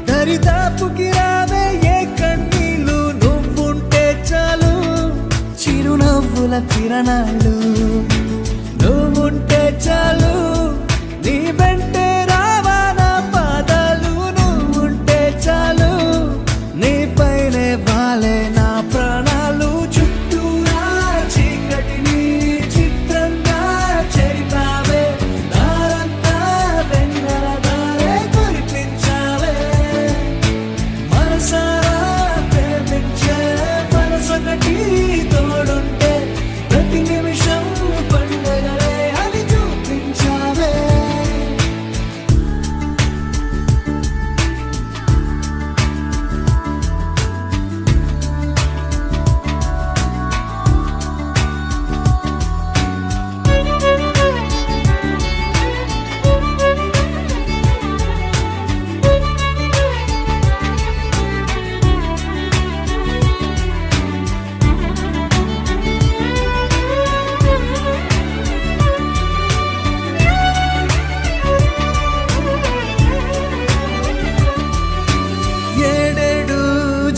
దరిదాపుకి రావే ఏ కన్నీళ్ళు, నువ్వుంటే చాలు చిరునవ్వుల కిరణాలు. నువ్వుంటే చాలు నీ వెంటే రావా నా పాదాలు. నువ్వుంటే చాలు నీ పైనే వాలే నా ప్రాణాలు. చుట్టూరా చీకటిని చిత్రంగా చెరిపావే, దారంతా వెన్నెల దారే కురిపించావే. మనసారా ప్రేమించే మనసొకటి తోడుంటే ప్రతి నిమిషం పండగలే అని చూపించావే.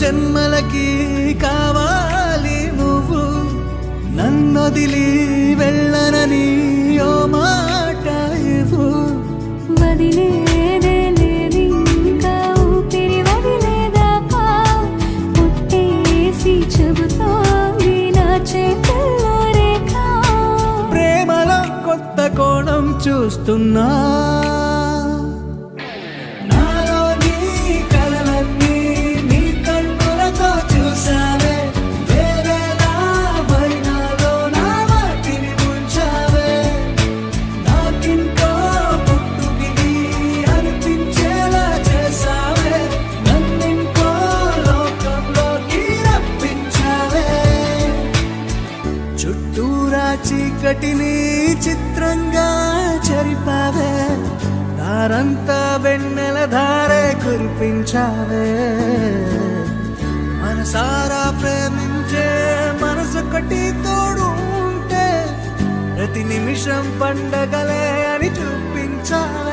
జన్మలకి కావాలి నువ్వు, నన్నొదిలి వెళ్ళనని ఓ మాట ఇవ్వు. వదిలేదే లేదు ఇంకా ఊపిరి వదిలేదాకా, పుట్టేసి చెబుతోంది నా చేతుల్లో రేఖ. ప్రేమలో కొత్త కోణం చూస్తున్నా, చీకటిని చిత్రంగా చెరిపావే, దారంతా వెన్నెల ధారే కురిపించావే. మనసారా ప్రేమించే మనసొకటి తోడు ఉంటే ప్రతి నిమిషం పండగలే అని చూపించావే.